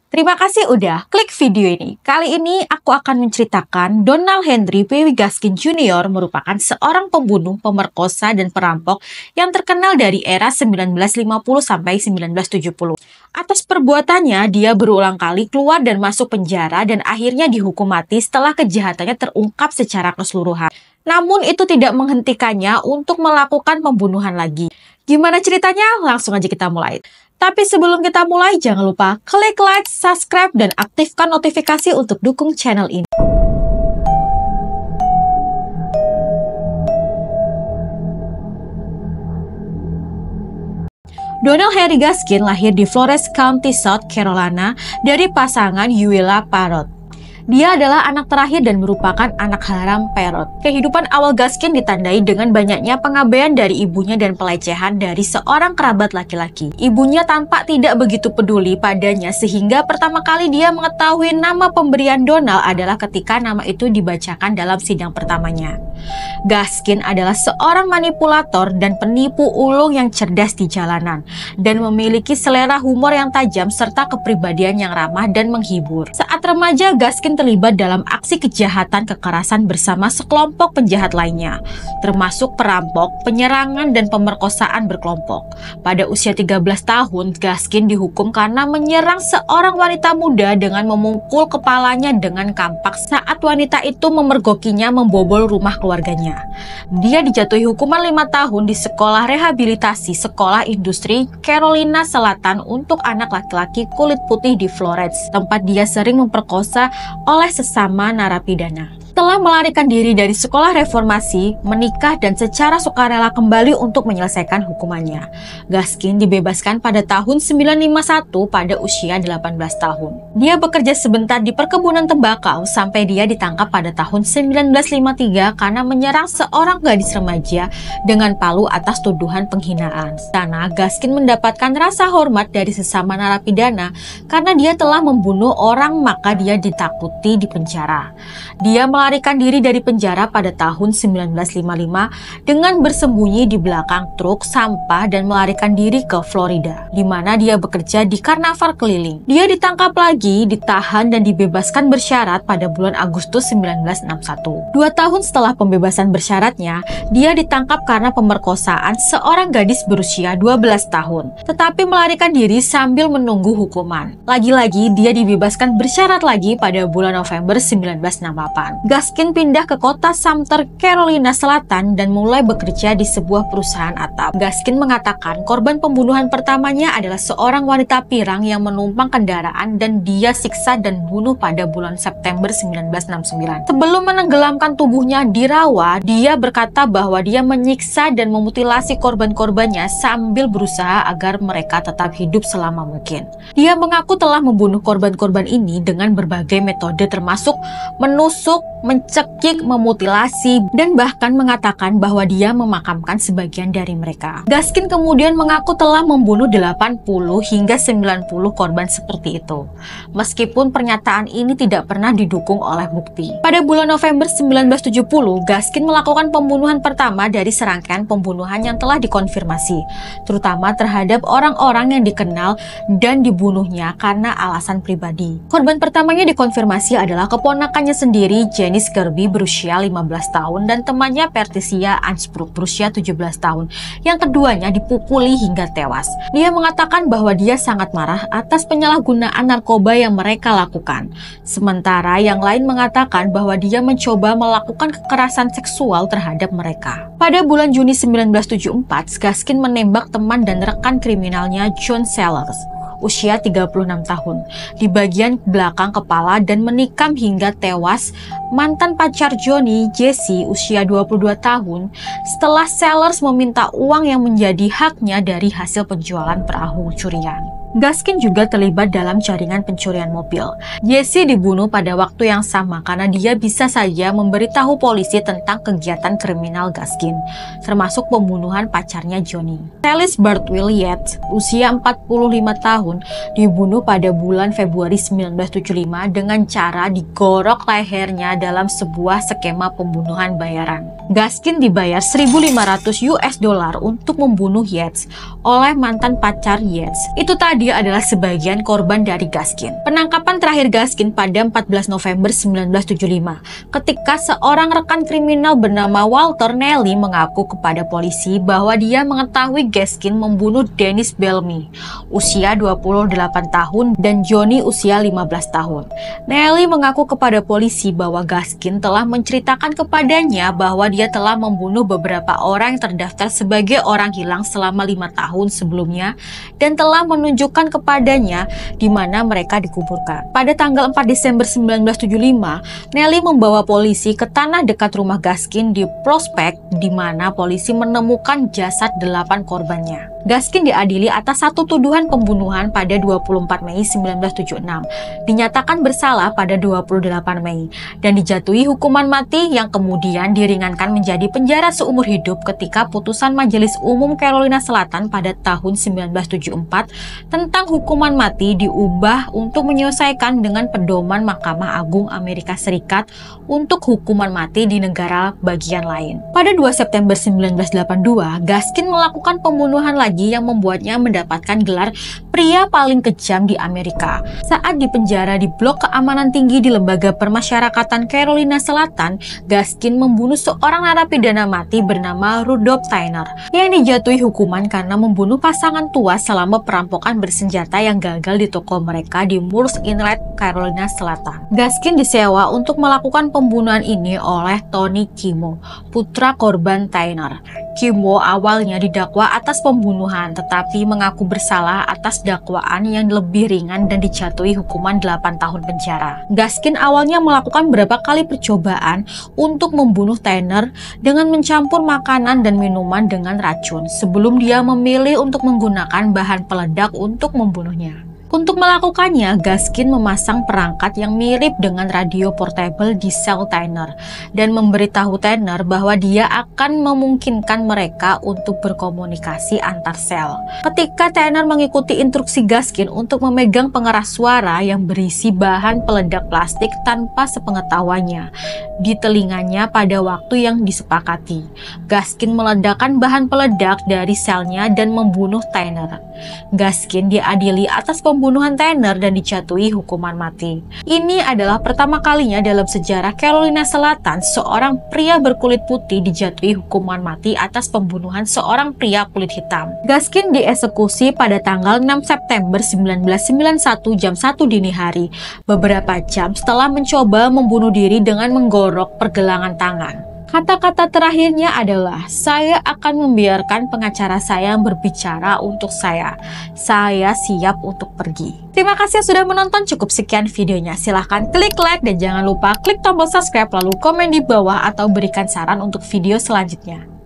Terima kasih udah klik video ini. Kali ini aku akan menceritakan Donald Henry P.W. Gaskin Jr. merupakan seorang pembunuh, pemerkosa, dan perampok yang terkenal dari era 1950 sampai 1970. Atas perbuatannya, dia berulang kali keluar dan masuk penjara dan akhirnya dihukum mati setelah kejahatannya terungkap secara keseluruhan. Namun itu tidak menghentikannya untuk melakukan pembunuhan lagi. Gimana ceritanya? Langsung aja kita mulai. Tapi sebelum kita mulai, jangan lupa klik like, subscribe, dan aktifkan notifikasi untuk dukung channel ini. Donald Henry Gaskin lahir di Flores County, South Carolina dari pasangan Eula Parrott. Dia adalah anak terakhir dan merupakan anak haram Parrott. Kehidupan awal Gaskin ditandai dengan banyaknya pengabaian dari ibunya dan pelecehan dari seorang kerabat laki-laki. Ibunya tampak tidak begitu peduli padanya sehingga pertama kali dia mengetahui nama pemberian Donald adalah ketika nama itu dibacakan dalam sidang pertamanya. Gaskin adalah seorang manipulator dan penipu ulung yang cerdas di jalanan dan memiliki selera humor yang tajam serta kepribadian yang ramah dan menghibur. Saat remaja, Gaskin terlibat dalam aksi kejahatan kekerasan bersama sekelompok penjahat lainnya, termasuk perampok, penyerangan, dan pemerkosaan berkelompok. Pada usia 13 tahun, Gaskin dihukum karena menyerang seorang wanita muda dengan memukul kepalanya dengan kampak saat wanita itu memergokinya membobol rumah keluarganya. Dia dijatuhi hukuman 5 tahun di sekolah rehabilitasi sekolah industri Carolina Selatan untuk anak laki-laki kulit putih di Flores, tempat dia sering memperkosa oleh sesama narapidana. Setelah melarikan diri dari sekolah reformasi, menikah dan secara sukarela kembali untuk menyelesaikan hukumannya. Gaskin dibebaskan pada tahun 1951 pada usia 18 tahun. Dia bekerja sebentar di perkebunan tembakau sampai dia ditangkap pada tahun 1953 karena menyerang seorang gadis remaja dengan palu atas tuduhan penghinaan. Sana Gaskin mendapatkan rasa hormat dari sesama narapidana karena dia telah membunuh orang, maka dia ditakuti di penjara. Dia melarikan diri dari penjara pada tahun 1955 dengan bersembunyi di belakang truk sampah dan melarikan diri ke Florida, di mana dia bekerja di karnaval keliling. Dia ditangkap lagi, ditahan, dan dibebaskan bersyarat pada bulan Agustus 1961. 2 tahun setelah pembebasan bersyaratnya, dia ditangkap karena pemerkosaan seorang gadis berusia 12 tahun, tetapi melarikan diri sambil menunggu hukuman. Lagi-lagi, dia dibebaskan bersyarat lagi pada bulan November 1968. Gaskin pindah ke kota Sumter, Carolina Selatan dan mulai bekerja di sebuah perusahaan atap. Gaskin mengatakan korban pembunuhan pertamanya adalah seorang wanita pirang yang menumpang kendaraan dan dia siksa dan bunuh pada bulan September 1969. Sebelum menenggelamkan tubuhnya di rawa, dia berkata bahwa dia menyiksa dan memutilasi korban-korbannya sambil berusaha agar mereka tetap hidup selama mungkin. Dia mengaku telah membunuh korban-korban ini dengan berbagai metode termasuk menusuk, mencekik, memutilasi, dan bahkan mengatakan bahwa dia memakamkan sebagian dari mereka. Gaskin kemudian mengaku telah membunuh 80 hingga 90 korban seperti itu. Meskipun pernyataan ini tidak pernah didukung oleh bukti. Pada bulan November 1970, Gaskin melakukan pembunuhan pertama dari serangkaian pembunuhan yang telah dikonfirmasi, terutama terhadap orang-orang yang dikenal dan dibunuhnya karena alasan pribadi. Korban pertamanya dikonfirmasi adalah keponakannya sendiri, Janice Kirby berusia 15 tahun dan temannya Patricia Ansbrook berusia 17 tahun. Yang keduanya dipukuli hingga tewas. Dia mengatakan bahwa dia sangat marah atas penyalahgunaan narkoba yang mereka lakukan. Sementara yang lain mengatakan bahwa dia mencoba melakukan kekerasan seksual terhadap mereka. Pada bulan Juni 1974, Gaskin menembak teman dan rekan kriminalnya John Sellers, usia 36 tahun, di bagian belakang kepala dan menikam hingga tewas mantan pacar Johnny, Jesse, usia 22 tahun, setelah Sellers meminta uang yang menjadi haknya dari hasil penjualan perahu curian. Gaskin juga terlibat dalam jaringan pencurian mobil. Jesse dibunuh pada waktu yang sama karena dia bisa saja memberitahu polisi tentang kegiatan kriminal Gaskin, termasuk pembunuhan pacarnya Johnny. Celeste Bartwell Yates, usia 45 tahun, dibunuh pada bulan Februari 1975 dengan cara digorok lehernya dalam sebuah skema pembunuhan bayaran. Gaskin dibayar 1.500 US dollar untuk membunuh Yates oleh mantan pacar Yates. Itu tadi adalah sebagian korban dari Gaskin. Penangkapan terakhir Gaskin pada 14 November 1975 ketika seorang rekan kriminal bernama Walter Neely mengaku kepada polisi bahwa dia mengetahui Gaskin membunuh Dennis Bellamy usia 28 tahun dan Johnny usia 15 tahun. Neely mengaku kepada polisi bahwa Gaskin telah menceritakan kepadanya bahwa dia telah membunuh beberapa orang yang terdaftar sebagai orang hilang selama 5 tahun sebelumnya dan telah menunjukkan kepadanya di mana mereka dikuburkan. Pada tanggal 4 Desember 1975, Neely membawa polisi ke tanah dekat rumah Gaskin di Prospect, di mana polisi menemukan jasad 8 korbannya. Gaskin diadili atas satu tuduhan pembunuhan pada 24 Mei 1976, dinyatakan bersalah pada 28 Mei, dan dijatuhi hukuman mati yang kemudian diringankan menjadi penjara seumur hidup ketika putusan Majelis Umum Carolina Selatan pada tahun 1974 tentang hukuman mati diubah untuk menyelesaikan dengan pedoman Mahkamah Agung Amerika Serikat untuk hukuman mati di negara bagian lain. Pada 2 September 1982, Gaskin melakukan pembunuhan lagi yang membuatnya mendapatkan gelar pria paling kejam di Amerika. Saat dipenjara di blok keamanan tinggi di Lembaga Permasyarakatan Carolina Selatan, Gaskin membunuh seorang narapidana mati bernama Rudolph Tyner yang dijatuhi hukuman karena membunuh pasangan tua selama perampokan bersenjata yang gagal di toko mereka di Moores Inlet, Carolina Selatan. Gaskin disewa untuk melakukan pembunuhan ini oleh Tony Kimo, putra korban Tyner. Kimo awalnya didakwa atas pembunuhan tetapi mengaku bersalah atas dakwaan yang lebih ringan dan dijatuhi hukuman 8 tahun penjara. Gaskin awalnya melakukan beberapa kali percobaan untuk membunuh Tyner dengan mencampur makanan dan minuman dengan racun sebelum dia memilih untuk menggunakan bahan peledak untuk membunuhnya. Untuk melakukannya, Gaskin memasang perangkat yang mirip dengan radio portable di sel Tyner dan memberitahu Tyner bahwa dia akan memungkinkan mereka untuk berkomunikasi antar sel. Ketika Tyner mengikuti instruksi Gaskin untuk memegang pengeras suara yang berisi bahan peledak plastik tanpa sepengetahuannya di telinganya pada waktu yang disepakati, Gaskin meledakkan bahan peledak dari selnya dan membunuh Tyner. Gaskin diadili atas pembunuhan Tyner dan dijatuhi hukuman mati. Ini adalah pertama kalinya dalam sejarah Carolina Selatan seorang pria berkulit putih dijatuhi hukuman mati atas pembunuhan seorang pria kulit hitam. Gaskin dieksekusi pada tanggal 6 September 1991 jam 1 dini hari, beberapa jam setelah mencoba membunuh diri dengan menggorok pergelangan tangan. Kata-kata terakhirnya adalah, "Saya akan membiarkan pengacara saya berbicara untuk saya. Saya siap untuk pergi." Terima kasih sudah menonton. Cukup sekian videonya. Silahkan klik like dan jangan lupa klik tombol subscribe lalu komen di bawah atau berikan saran untuk video selanjutnya.